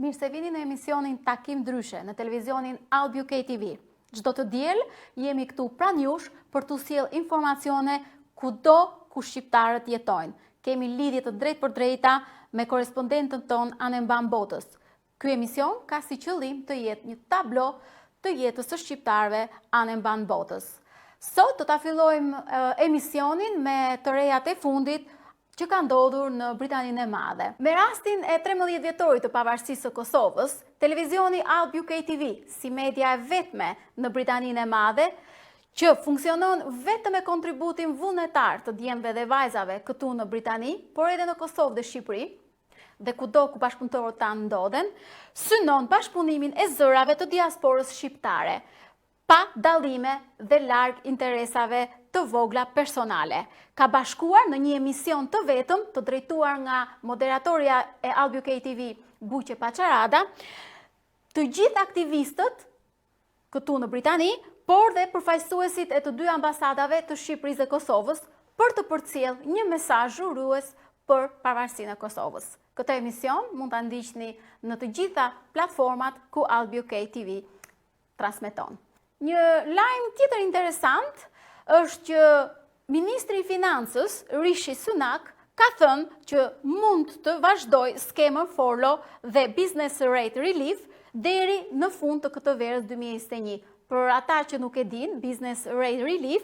Mirë se vini në emisionin Takim Ndryshe në televizionin Albio KTV. Çdo të diel jemi këtu pranë jush për t'u sjell informacione kudo ku shqiptarët jetojnë. Kemi lidhje të drejtë për drejta me korespondentën ton anë mban botës. Ky emision ka si qëllim të jetë një tablo të jetës së shqiptarëve anë mban botës. Sot do ta fillojmë emisionin me të rejat e fundit që ka ndodhur në Britaninë e Madhe. Me rastin e 13 vjetorit të pavarësisë së Kosovës, televizioni Albio KTV, si media e vetme në Britaninë e Madhe, që funksionon vetëm me kontributin vullnetar të djemve dhe vajzave këtu në Britani, por edhe në Kosovë dhe Shqipëri, dhe kudo ku bashkëpunëtorët tanë ndodhen, synon bashkëpunimin e zërave të diasporës shqiptare, pa dallime dhe larg interesave të vogla personale. Ka bashkuar në një emision të vetëm, të drejtuar nga moderatorja e Albio KTV, Buqe Paçarada, të gjithë aktivistët këtu në Britani, por dhe përfaqësuesit e të dy ambasadave të Shqipërisë dhe Kosovës, për të përcjellë një mesazh urues për pavarësinë e Kosovës. Këtë emision mund ta ndiqni në të gjitha platformat ku Albio KTV transmeton. Një lajm tjetër interesant është që Ministri i Financës, Rishi Sunak, ka thënë që mund të vazhdoj skemën Forlo dhe Business Rate Relief deri në fund të këtë verës 2021. Për ata që nuk e din, Business Rate Relief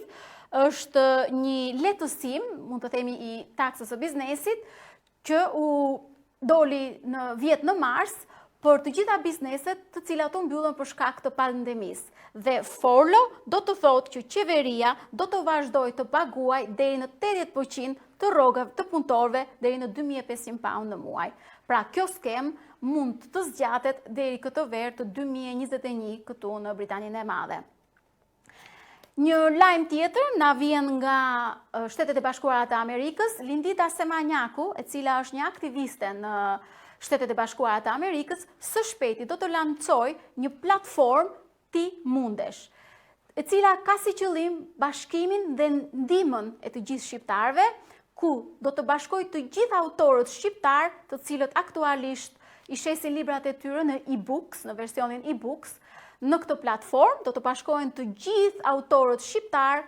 është një lehtësim, mund të themi i taksës së biznesit, që u doli në vjet në mars, për të gjitha bizneset të cilat u mbyllën për shkak të pandemisë. Dhe Forlo do të thotë që qeveria do të vazhdojë të paguaj deri në 80% të rrogave të punëtorëve deri në 2500 pound në muaj. Pra kjo skem mund të zgjatet deri këtë verë të 2021 këtu në Britaninë e Madhe. Një lajm tjetër na vjen nga Shtetet e Bashkuara të Amerikës. Lindita Semanjaku, e cila është një aktiviste në Shtetet e Bashkuara të Amerikës, së shpejti do të lancojë një platformë Ti Mundesh, e cila ka si qëllim bashkimin dhe ndihmën e të gjithë shqiptarëve, ku do të bashkojë të gjithë autorët shqiptar, të cilët aktualisht i shesin librat e tyre në e-books, në versionin e-books. Në këtë platformë do të bashkohen të gjithë autorët shqiptar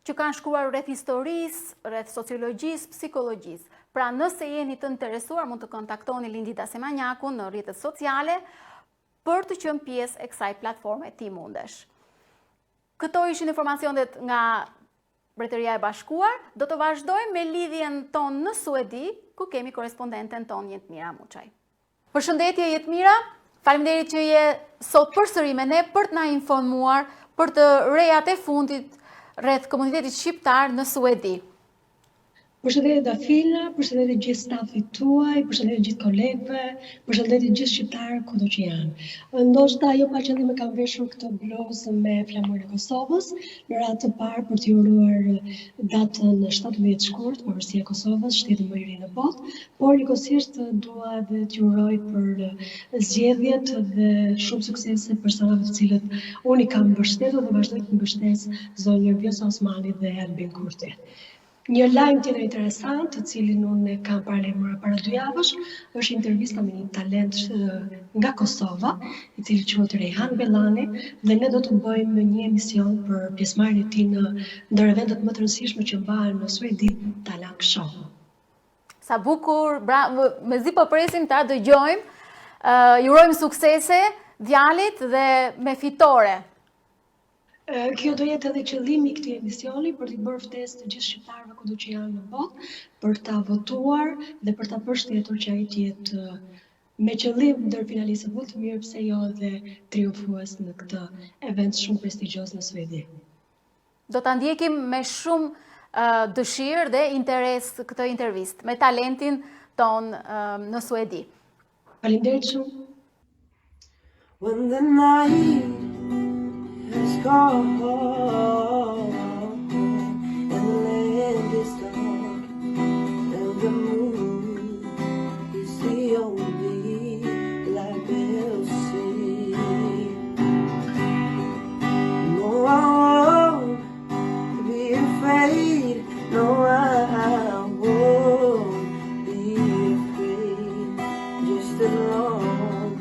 që kanë shkruar rreth historisë, rreth sociologjisë, psikologjisë. Pra nëse jeni të interesuar, mund të kontaktoni Lindita Semanjakun në rrjetet sociale për të qenë pjesë e kësaj platforme Ti Mundesh. Këto ishin informacionet nga Mbretëria e Bashkuar. Do të vazhdojmë me lidhjen tonë në Suedi, ku kemi korespondenten tonë Jetmira Muçaj. Përshëndetje Jetmira, faleminderit që je sot përsëri me ne për të na informuar për të rejat e fundit rreth komunitetit shqiptar në Suedi. Përshëndetje Dafina, përshëndetje gjithë stafit tuaj, përshëndetje gjithë kolegëve, përshëndetje gjithë shqiptarë kudo që janë. Ndoshta jo pa qëllim e kam veshur këtë bluzë me flamurin e Kosovës, në radhë të parë për t'i uruar datën 17 shkurt, pavarësia e Kosovës, shteti më i ri në botë, por njëkohësisht dua edhe t'ju uroj për zgjedhjet dhe shumë suksese personave të cilët unë i kam mbështetur dhe vazhdoj të mbështes zonjën Vjosa Osmani dhe Albin Kurti. Një lajm tjetër interesant, të cilin unë kam paralajmëruar para 2 javësh, është intervista me një talent nga Kosova, i cili quhet Rejhan Bellani, dhe ne do të bëjmë një emision për pjesëmarrjen e tij në ndër eventet më të rëndësishme që bëhen në Suedi, Talk Show. Sa bukur, mezi po presim ta dëgjojmë. Ju urojmë suksese djalit dhe me fitore. Kjo do jetë edhe qëllimi i këtij emisioni, për t'i bërë ftesë të gjithë shqiptarëve kudo që janë në botë, për ta votuar dhe për ta përshtatur që ai të jetë me qëllim ndër finalistët më të mirë, pse jo edhe triumfues në këtë event shumë prestigjioz në Suedi. Do ta ndjekim me shumë dëshirë dhe interes këtë intervistë me talentin ton në Suedi. Faleminderit shumë. When the night has gone and the land is dark and the moon is the only light we'll see. No, I won't be afraid. No, I won't be afraid. Just as long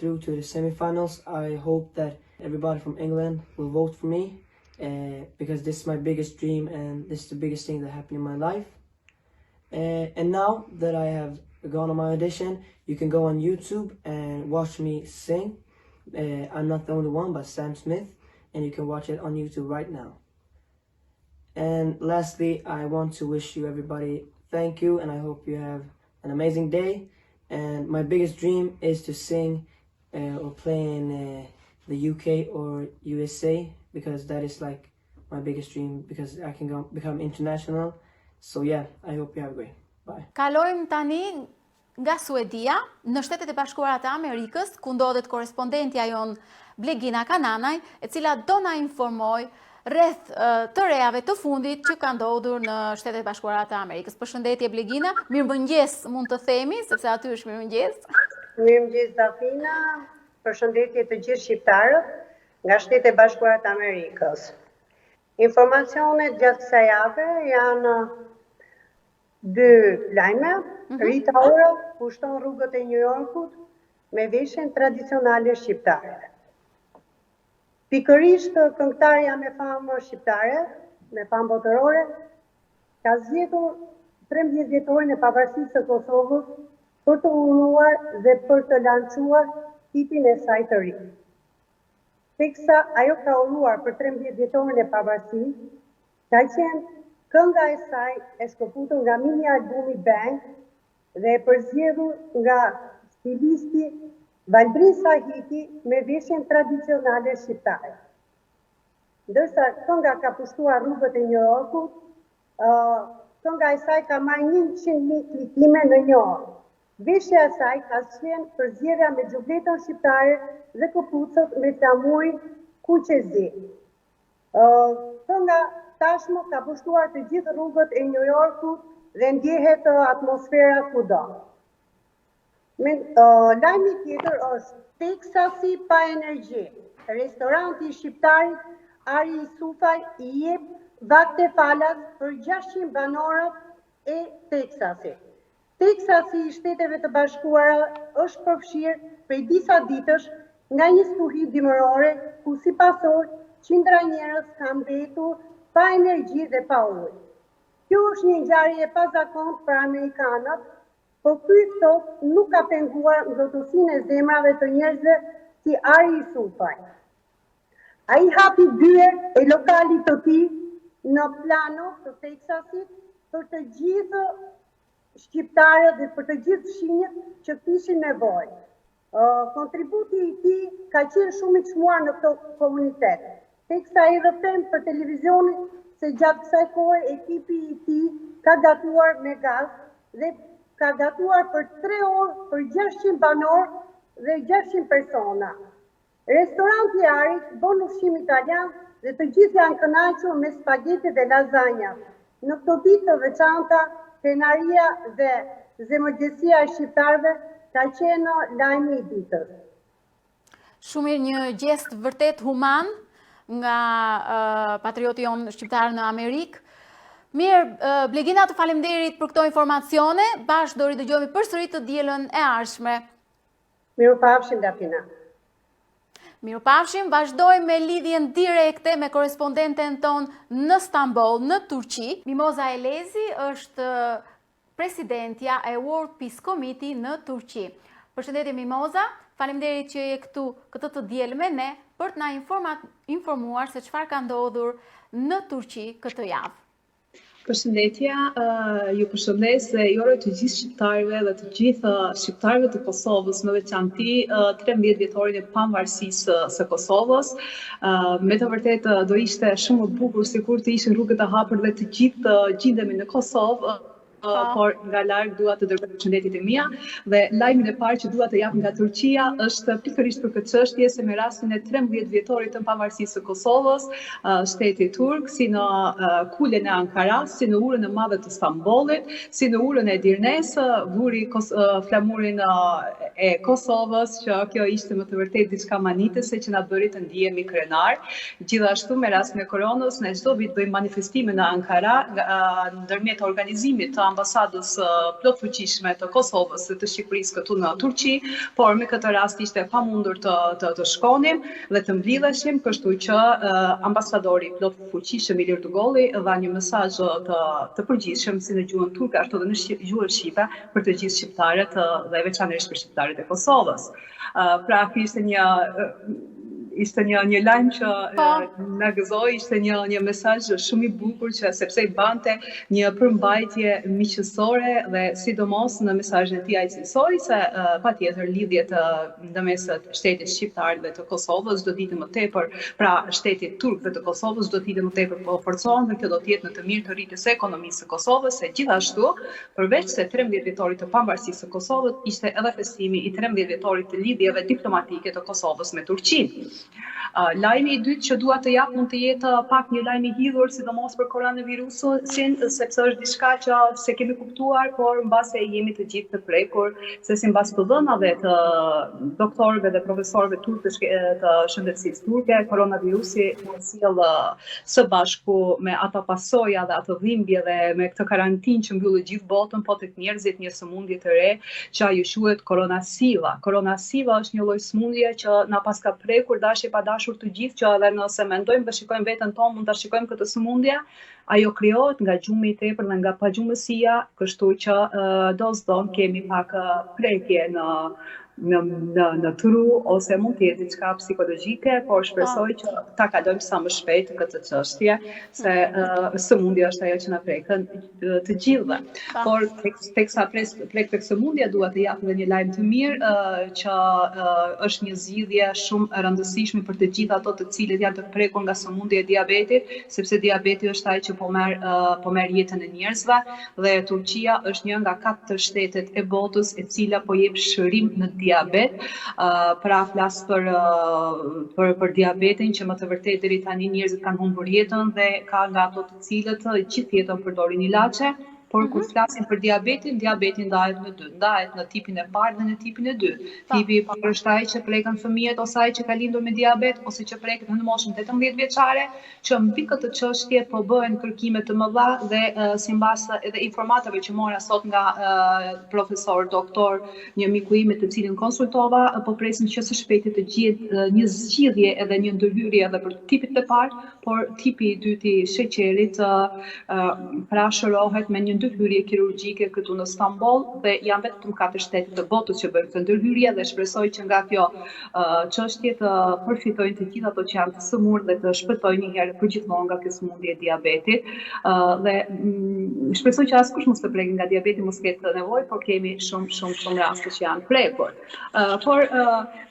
through to the semifinals. I hope that everybody from England will vote for me because this is my biggest dream and this is the biggest thing that happened in my life. And now that I have gone on my audition, you can go on YouTube and watch me sing. I'm not the only one, but Sam Smith, and you can watch it on YouTube right now. And lastly, I want to wish you everybody thank you, and I hope you have an amazing day. And my biggest dream is to sing or play in the UK or USA, because that is like my biggest dream, because I can become international. So yeah, I hope you have a great. Bye. Kalojmë tani nga Suedia në Shtetet e Bashkuara të Amerikës, ku ndodhet korrespondentja jon Blegina Kananaj, e cila do na informoj rreth të rejave të fundit që ka ndodhur në Shtetet e Bashkuara të Amerikës. Përshëndetje Blegina, mirëmëngjes mund të themi, sepse aty është mirëmëngjes. Mirëmëngjes Dafina, përshëndetje të gjithë shqiptarët nga Shtetet e Bashkuara të Amerikës. Informacionet gjatë kësaj jave janë dy lajme. Rita Ora pushton rrugët e New Yorkut me veshjen tradicionale shqiptare. Pikërisht këngëtarja me famë shqiptare, me famë botërore, ka zgjedhur 13 vjetorin e pavarësisë së Kosovës për të unuar dhe për të lançuar tipin e saj të ri. Teksa ajo ka unuar për 13 vjetorin e pavarësisë, ka qenë kënga e saj e shkëputur nga mini albumi Bang dhe e përzgjedhur nga stilisti Valdrin Sahiti me veshjen tradicionale shqiptare. Ndërsa kënga ka pushtuar rrugët e New Yorkut, kënga e saj ka marrë 100.000 klikime në një orë. Veshja e saj ka qenë përzgjedhja me xhubletën shqiptare dhe këpucët me flamurin kuqezi. Kënga tashmë ka pushtuar të gjithë rrugët e New Yorkut dhe ndjehet atmosfera kudo. Lajmi tjetër është Teksasi pa energji. Restoranti shqiptarit Ari Sufaj i jep vakte falas për 600 banorët e Teksasit. Teksasi i Shteteve të Bashkuara është përfshirë prej disa ditësh nga një stuhi dimërore ku si pasojë qindra njerëz kanë mbetur pa energji dhe pa ujë. Kjo është një ngjarje e pazakontë për amerikanët, por ky thot nuk ka penguar ngjotësinë e zemrave të njerëzve si Ari Sufaj. Ai hapi dyer e lokalit të tij në Plano të Teksasit për të gjithë shqiptarët dhe për të gjithë fshinjët që kishin nevojë. Kontributi i tij ka qenë shumë i çmuar në këtë komunitet. Teksa i rrëfen për televizionin se gjatë kësaj kohe ekipi i tij ka gatuar me gaz dhe ka gatuar për 3 orë për 600 banorë dhe 600 persona. Restoranti Arit bën ushqim italian dhe të gjithë janë kënaqur me spaghetti dhe lasagna. Në këto ditë të veçanta, krenaria dhe zemërgjësia e shqiptarëve ka qenë lajmi i ditës. Shumë mirë, një gjest vërtet human nga patrioti jonë shqiptar në Amerikë. Mirë, Blegina, të faleminderit për këto informacione. Bashkë do ridëgjojmë përsëri të dielën e ardhshme. Mirupafshim, Dafina. Mirupafshim, vazhdojmë me lidhjen direkte me korrespondenten ton në Stamboll, në Turqi. Mimoza Elezi është presidentja e World Peace Committee në Turqi. Përshëndetje Mimoza, faleminderit që je këtu këtë të diel me ne për të na informuar se çfarë ka ndodhur në Turqi këtë javë. Përshëndetje, ju përshëndes dhe ju uroj të gjithë shqiptarëve dhe të gjithë shqiptarëve të Kosovës, me veçanti 13 vjetorin e pavarësisë së Kosovës. Me të vërtetë do ishte shumë më bukur sikur të ishin rrugët e hapur dhe të gjithë gjindemi në Kosovë. Por nga larg dua të dërgoj përshëndetjet e mia dhe lajmin e parë që dua të jap nga Turqia është pikërisht për këtë çështje, se me rastin e 13 vjetorit të pavarësisë së Kosovës, shteti turk, si në kulen e Ankaras, si në urën e madhe të Stambollit, si në urën e Edirnes, vuri flamurin e Kosovës, që kjo ishte më të vërtetë diçka manitese që na bëri të ndihemi krenar. Gjithashtu me rastin e koronës, ne çdo vit bëjmë manifestime në Ankara ndërmjet organizimit të ambasadës plot fuqishme të Kosovës dhe të Shqipërisë këtu në Turqi, por me këtë rast ishte pamundur të shkonim dhe të mbledheshim, kështu që ambasadori plot fuqishëm Ilir Dugolli dha një mesazh të përgjithshëm si në gjuhën turke ashtu dhe në gjuhën shqipe për të gjithë shqiptarët dhe veçanërisht për shqiptarët e Kosovës. Pra ishte një lajm që na gëzoi, ishte një mesazh shumë i bukur që sepse i bante një përmbajtje miqësore dhe sidomos në mesazhin e tij ai cilësoi se patjetër lidhjet ndërmes shtetit shqiptar dhe të Kosovës do të jetë më tepër, pra shtetit turk dhe të Kosovës do të jetë më tepër po forcohen dhe kjo do të jetë në të mirë të rritjes së ekonomisë së Kosovës, e gjithashtu përveç se 13 vjetorit të pavarësisë së Kosovës ishte edhe festimi i 13 vjetorit të lidhjeve diplomatike të Kosovës me Turqinë. Lajmi i dytë që dua të jap mund të jetë pak një lajm i hidhur, sidomos për koronavirusin, sepse është diçka që se kemi kuptuar, por mbase jemi të gjithë të prekur, se sipas të dhënave të doktorëve dhe profesorëve turk të shëndetësisë turke, koronavirusi u sjell së bashku me ato pasoja dhe ato dhimbje dhe me këtë karantinë që mbylli gjithë botën, po tek njerëzit një sëmundje të re që ajo quhet koronasiva. Koronasiva është një lloj sëmundje që na paska prekur dashje pa dashur të gjithë, që edhe nëse mendojmë dhe shikojmë veten tonë, mund ta shikojmë këtë sëmundje, ajo krijohet nga gjumi i tepër dhe nga pagjumësia, kështu që do s'do kemi pak prekje në tru ose mund të jetë diçka psikologjike, por shpresoj që ta kalojmë sa më shpejt këtë çështje, se sëmundja është ajo që na prekën të gjithëve. Por teksa prek tek sëmundja dua të jap edhe një lajm të mirë që është një zgjidhje shumë e rëndësishme për të gjithë ato të cilët janë të prekur nga sëmundja e diabetit, sepse diabeti është ai që po merr jetën e njerëzve dhe Turqia është një nga 4 shtetet e botës e cila po jep shërim në diabet, pra flas për diabetin që më të vërtetë deri tani njerëzit kanë humbur jetën dhe ka nga ato të cilët gjithë jetën përdorin ilaçe. Por kur flasim për diabetin ndahet në dy, ndahet në tipin e parë dhe në tipin e dytë. Tipi i parë është ai që preken fëmijët ose ai që ka lindur me diabet ose që preket në moshën 18 vjeçare, që mbi këtë çështje po bëhen kërkime të mëdha dhe sipas edhe informatave që mora sot nga profesor, doktor, një miku im të cilin konsultova, po presim që së shpejti të gjetë një zgjidhje edhe një ndërhyrje edhe për tipin e parë, por tipi i dytë i sheqerit pra shërohet me një ndërhyrje kirurgjike këtu në Stamboll dhe janë vetëm 4 shtete të botës që bëjnë këtë ndërhyrje dhe shpresoj që nga kjo çështje të përfitojnë të gjithë ato që janë të sëmurë dhe të shpëtojnë një herë përgjithmonë nga kjo sëmundje e diabetit dhe shpresoj që askush mos të prekë nga diabeti, mos ketë nevojë, por kemi shumë raste që janë prekur. Por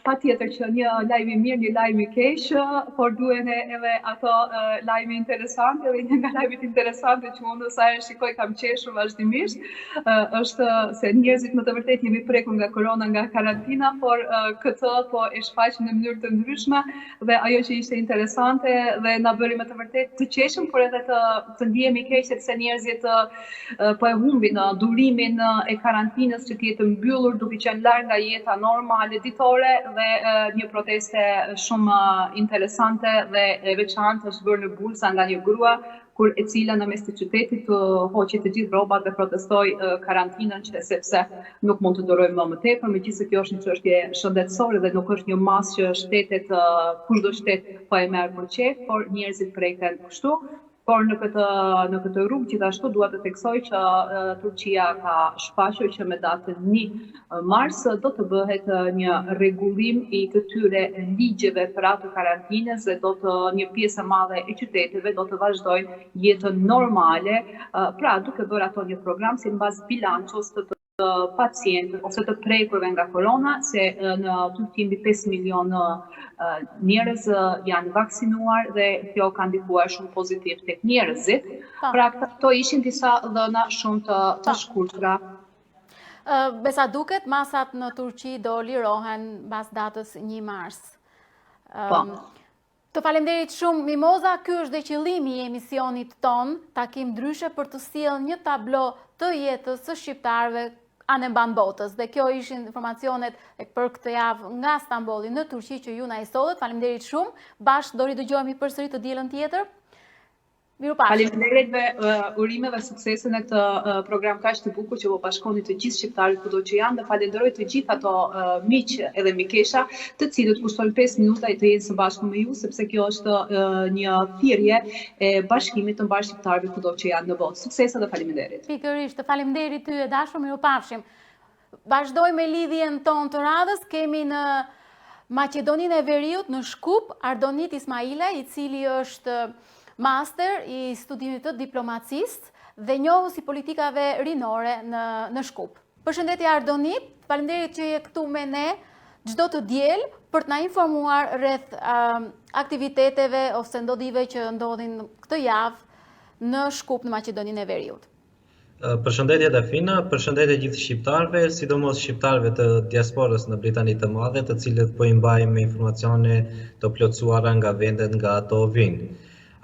patjetër që një lajm i mirë, një lajm i keq, por duhen edhe ato lajme interesante dhe një nga lajmet interesante që unë sa herë shikoj kam qeshur vazhdimisht, është se njerëzit më të vërtetë jemi prekur nga korona, nga karantina, por këtë po e shfaqin në mënyrë të ndryshme dhe ajo që ishte interesante dhe na bëri më të vërtetë të qeshim, por edhe të ndihemi keq sepse njerëzit po e humbin durimin e karantinës që të jetë mbyllur duke qenë larg nga jeta normale ditore dhe një proteste shumë interesante dhe e veçantë është bërë në Bursa nga një grua kur e cila në mes të qytetit hoqi të gjithë rrobat dhe protestoi karantinën që sepse nuk mund të durojmë më tepër, megjithëse kjo është një çështje shëndetësore dhe nuk është një masë që shtetet, kushdo shtet po e merr për qejf, por njerëzit preken kështu. Por në këtë rrugë gjithashtu dua të theksoj që Turqia ka shfaqur që me datën 1 mars do të bëhet një rregullim i këtyre ligjeve për atë karantinës dhe një pjesë e madhe e qyteteve do të vazhdojnë jetën normale, pra duke bërë ato një program si mbas bilancos të pacientë ose të prekurve nga korona, se në Turqi mbi 5 milionë njerëz janë vaksinuar dhe kjo ka ndikuar shumë pozitiv tek njerëzit. Pra këto ishin disa dhëna shumë të shkurtra. Besa duket, masat në Turqi do lirohen pas datës 1 mars. Të faleminderit shumë Mimoza, ky është dhe qëllimi i emisionit ton, takim ndryshe për të sjellë një tablo të jetës së shqiptarëve anë mban botës. Dhe kjo ishin informacionet për këtë javë nga Stambolli në Turqi që ju na i solët. Faleminderit shumë. Bashkë do ridëgjohemi përsëri të dielën tjetër. Mirupafshim. Faleminderit me urime dhe suksese në këtë program kaq të bukur që po bashkoni të gjithë shqiptarët kudo që janë dhe falenderoj të gjithë ato miq edhe mikesha të cilët kushtojnë 5 minuta të jenë së bashku me ju sepse kjo është një thirrje e bashkimit të mbar shqiptarëve kudo që janë në botë. Suksese dhe faleminderit. Pikërisht, falënderit ty e dashur, mirupafshim. Vazhdoj me lidhjen tonë të radhës, kemi në Maqedoninë e Veriut në Shkup Ardonit Ismaila, i cili është master i studimit të diplomacisë dhe njohës i politikave rinore në Shkup. Përshëndetje Ardonit, faleminderit që je këtu me ne çdo të diel për të na informuar rreth aktiviteteve ose ndodhive që ndodhin këtë javë në Shkup në Maqedoninë e Veriut. Përshëndetje Dafina, përshëndetje gjithë shqiptarëve, sidomos shqiptarëve të diasporës në Britaninë të Madhe, të cilët po i mbajmë informacione të plotësuara nga vendet nga ato vinë.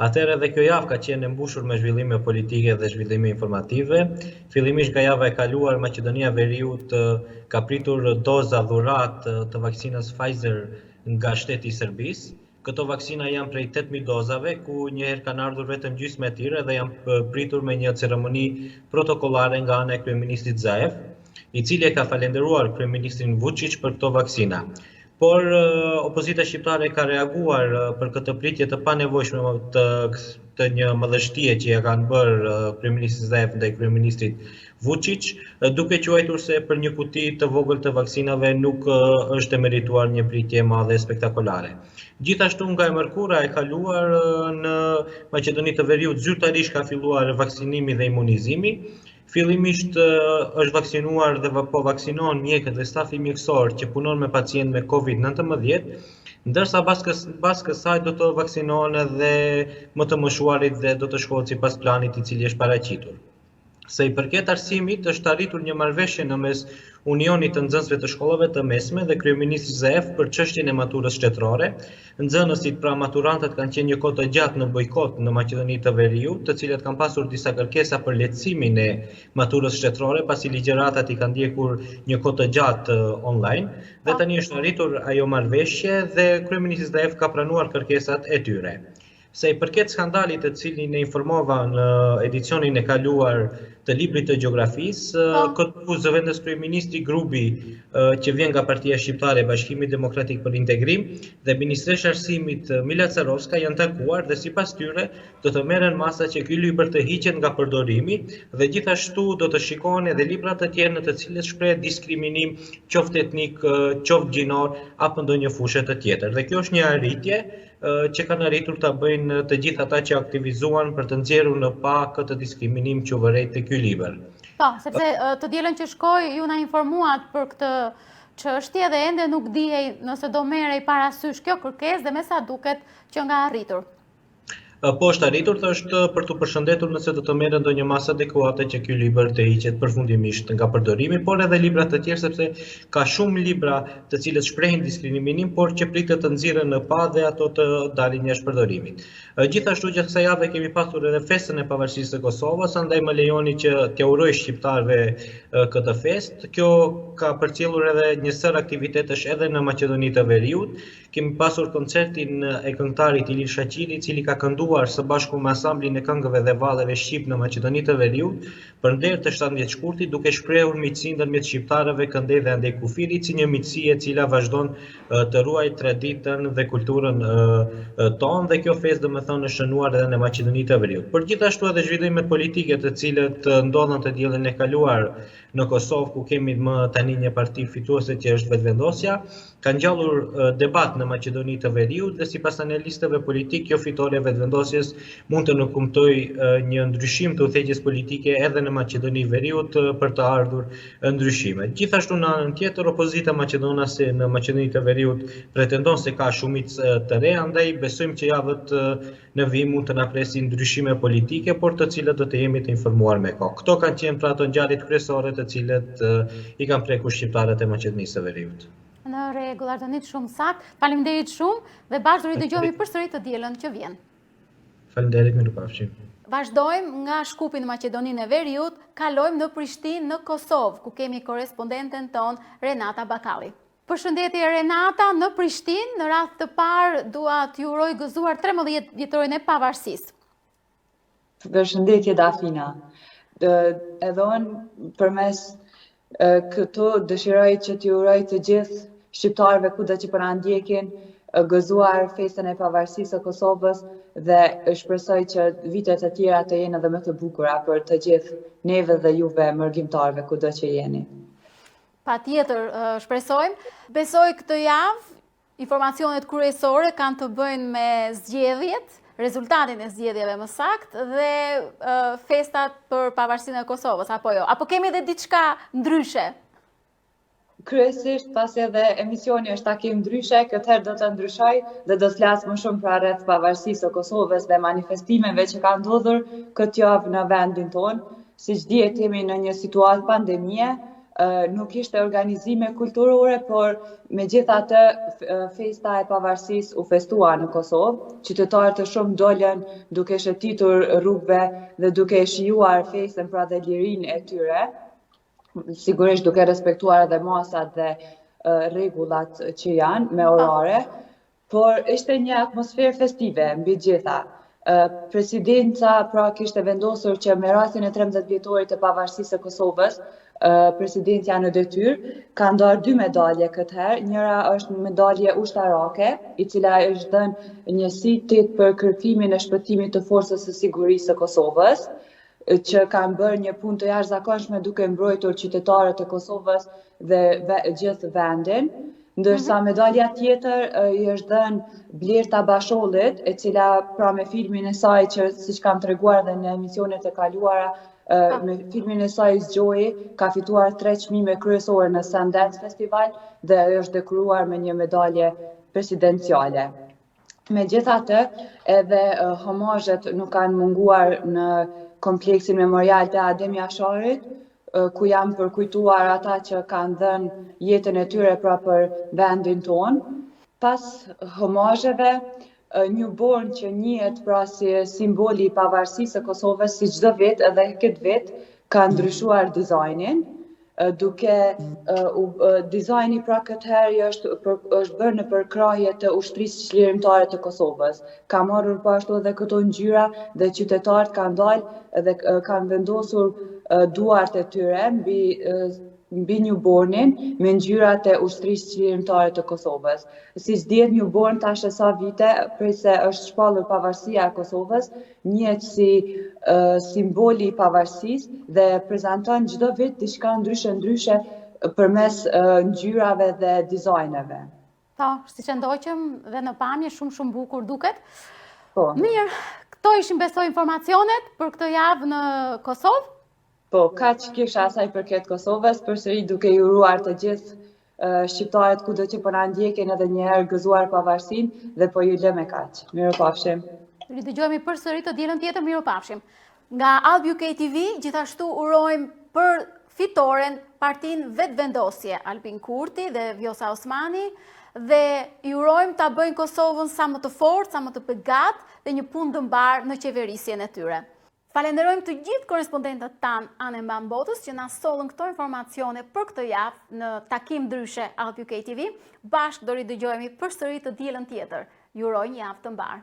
Atëherë edhe kjo javë ka qenë e mbushur me zhvillime politike dhe zhvillime informative. Fillimisht nga java e kaluar, Maqedonia e Veriut ka pritur doza dhurat të vaksinës Pfizer nga shteti i Serbisë. Këto vaksina janë prej 8.000 dozave, ku njëherë kanë ardhur vetëm gjysmë e tyre dhe janë pritur me një ceremoni protokollare nga ana e kryeministit Zaev, i cili e ka falenderuar kryeministrin Vučić për këto vaksina. Por opozita shqiptare ka reaguar për këtë pritje të panevojshme të një madhështie që ja kanë bërë kryeministit Zaev ndaj kryeministrit Vučić, duke quajtur se për një kuti të vogël të vaksinave nuk është e merituar një pritje e madhe spektakolare. Gjithashtu nga e mërkura e kaluar në Maqedoni të Veriut zyrtarisht ka filluar vaksinimi dhe imunizimi. Fillimisht është vaksinuar dhe po vaksinohen mjekët dhe stafi mjekësor që punon me pacient me COVID-19, ndërsa pas kësaj do të vaksinohen edhe më të moshuarit dhe do të shkohet sipas planit i cili është paraqitur. Se i përket arsimit, është arritur një marrëveshje në mes Unionit të Nxënësve të Shkollave të Mesme dhe kryeministit Zaev për çështjen e maturës shtetërore. Nxënësit pra maturantët kanë qenë një kohë të gjatë në bojkot në Maqedoni të Veriut, të cilët kanë pasur disa kërkesa për lehtësimin e maturës shtetërore, pasi ligjëratat i kanë ndjekur një kohë të gjatë online, dhe tani është arritur ajo marrëveshje dhe kryeministi Zaev ka pranuar kërkesat e tyre. Se i përket skandalit të cilin e informova në edicionin e kaluar të librit të gjeografisë, këtu zëvendës kryeministri Grubi që vjen nga Partia Shqiptare e Bashkimit Demokratik për Integrim dhe ministresha e arsimit Mila Carovska janë takuar dhe sipas tyre do të merren masa që ky libër të hiqet nga përdorimi dhe gjithashtu do të shikohen edhe libra të tjerë në të cilët shpreh diskriminim qoftë etnik, qoftë gjinor apo ndonjë fushë të tjetër. Dhe kjo është një arritje që kanë arritur ta bëjnë të gjithë ata që aktivizuan për të nxjerrur në pa këtë diskriminim që vërejt të ky libër. Po, sepse të dielën që shkoi ju na informuat për këtë çështje dhe ende nuk dihej nëse do merrej parasysh kjo kërkesë dhe me sa duket që nga arritur. Po është arritur, është për të përshëndetur nëse do të merren ndonjë masë adekuate që ky libër të hiqet përfundimisht nga përdorimi, por edhe libra të tjerë sepse ka shumë libra të cilët shprehin diskriminim, por që pritet të nxirren në pa dhe ato të dalin jashtë përdorimit. Gjithashtu gjatë kësaj jave kemi pasur edhe festën e pavarësisë së Kosovës, andaj më lejoni që t'ia uroj shqiptarëve këtë festë. Kjo ka përcjellur edhe një sër aktivitetesh edhe në Maqedoni të Veriut. Kemi pasur koncertin e këngëtarit Ilir Shaqiri, i cili ka kënduar së bashku me ansamblin e këngëve dhe valleve shqip në Maqedoni të Veriut për nder të 17 shkurtit, duke shprehur miqësinë ndërmjet shqiptarëve këndej dhe andej kufirit, si një miqësi e cila vazhdon të ruajë traditën dhe kulturën tonë, dhe kjo festë domethënë është shënuar edhe në Maqedoni të Veriut. Por gjithashtu edhe zhvillimet politike të cilët ndodhen të diellin e kaluar në Kosovë, ku kemi më tani një parti fituese që është Vetvendosja, ka ngjallur debat në Maqedoni të Veriut dhe sipas analistëve politik kjo fitore e Vetvendosjes mund të nënkuptojë një ndryshim të udhëheqjes politike edhe në Maqedoni të Veriut për të ardhur ndryshime. Gjithashtu në anën tjetër, opozita maqedonase në Maqedoni të Veriut pretendon se ka shumicë të re, andaj besojmë që javët në vim mund të na presin ndryshime politike, por të cilët do të jemi të informuar me kohë. Këto kanë qenë pra ato ngjarjet kryesore të cilët i kanë prekur shqiptarët e Maqedonisë së Veriut. Në rregull, Ardonit, shumë saktë. Faleminderit shumë dhe bashkë do ridëgjojmë përsëri të dielën që vjen. Faleminderit, mirupafshim. Vazhdojmë nga Shkupi në Maqedoninë e Veriut, kalojmë në Prishtinë në Kosovë, ku kemi korrespondenten ton Renata Bakalli. Përshëndetje Renata, në Prishtinë, në radhë të parë dua t'ju uroj gëzuar 13 vjetorin e pavarësisë. Përshëndetje Dafina. Edhe unë përmes këtu dëshiroj që t'ju uroj të gjithë shqiptarëve kudo që po na ndjekin gëzuar festën e pavarësisë së Kosovës dhe shpresoj që vitet e tjera të jenë edhe më të bukura për të gjithë neve dhe juve mërgjimtarëve kudo që jeni. Patjetër, shpresojmë. Besoj këtë javë informacionet kryesore kanë të bëjnë me zgjedhjet, rezultatin e zgjedhjeve më sakt dhe festat për pavarësinë e Kosovës, apo jo? Apo kemi edhe diçka ndryshe? Kryesisht, pas edhe emisioni është takim ndryshe, këtë herë do të ndryshoj dhe do të flas më shumë pra rreth pavarësisë së Kosovës dhe manifestimeve që kanë ndodhur këtë javë në vendin tonë. Siç dihet, jemi në një situatë pandemie, nuk ishte organizime kulturore, por megjithatë festa e pavarësisë u festua në Kosovë. Qytetarë të shumë dolën duke shëtitur rrugëve dhe duke shijuar festën pra dhe lirinë e tyre. Sigurisht duke respektuar edhe masat dhe rregullat që janë me orare, por ishte një atmosferë festive mbi gjitha. Presidenca pra kishte vendosur që me rastin e 13 vjetorit të pavarësisë së Kosovës, presidentja në detyrë ka ndarë 2 medalje këtë herë. Njëra është medalje ushtarake, i cila është dhënë njësitit për kërkimin e shpëtimit të forcës së sigurisë së Kosovës, që kanë bërë një punë të jashtëzakonshme duke mbrojtur qytetarët e Kosovës dhe gjithë vendin. Ndërsa medalja tjetër i është dhënë Blerta Bashollit, e cila pra me filmin e saj që siç kam treguar edhe në emisionet e kaluara, me filmin e saj Zgjohi ka fituar 3 çmime kryesore në Sundance Festival dhe është dekoruar me një medalje presidenciale. Megjithatë, edhe homazhet nuk kanë munguar në kompleksin memorial të Adem Jasharit, ku janë përkujtuar ata që kanë dhënë jetën e tyre pra për vendin tonë. Pas homazheve, Newborn që njihet pra si simboli i pavarësisë së Kosovës, si çdo vit edhe këtë vit ka ndryshuar dizajnin, duke dizajni pra këtë herë është bërë në përkrahje të ushtrisë çlirimtare të Kosovës. Ka marrur po ashtu edhe këto ngjyra dhe qytetarët kanë dalë dhe kanë vendosur duart e tyre mbi Newbornin me ngjyrat e ushtrisë çlirimtare të Kosovës. Siç dihet, Newborn tash e sa vite prej se është shpallur pavarësia e Kosovës, njihet si simboli i pavarësisë dhe prezanton çdo vit diçka ndryshe përmes ngjyrave dhe dizajneve. Po, siç e ndoqëm dhe në pamje shumë bukur duket. Po. Mirë, këto ishin besoj informacionet për këtë javë në Kosovë. Po, kaq kisha asaj përket Kosovës, përsëri duke ju uruar të gjithë shqiptarët kudo që po na ndjekin edhe një herë gëzuar pavarësinë dhe po ju lë me kaq. Mirupafshim. Ridëgjojmë përsëri të dielën tjetër, mirupafshim. Nga Albi UK TV gjithashtu urojmë për fitoren partinë vetëvendosje Albin Kurti dhe Vjosa Osmani dhe i urojmë ta bëjnë Kosovën sa më të fortë, sa më të begatë dhe një punë të mbarë në qeverisjen e tyre. Falenderojmë të gjithë korespondentët tanë anë mban botës që na sollën këto informacione për këtë javë në takim ndryshe Albi UK TV. Bashkë do ridëgjojmë përsëri të dielën tjetër. Ju uroj një javë të mbarë.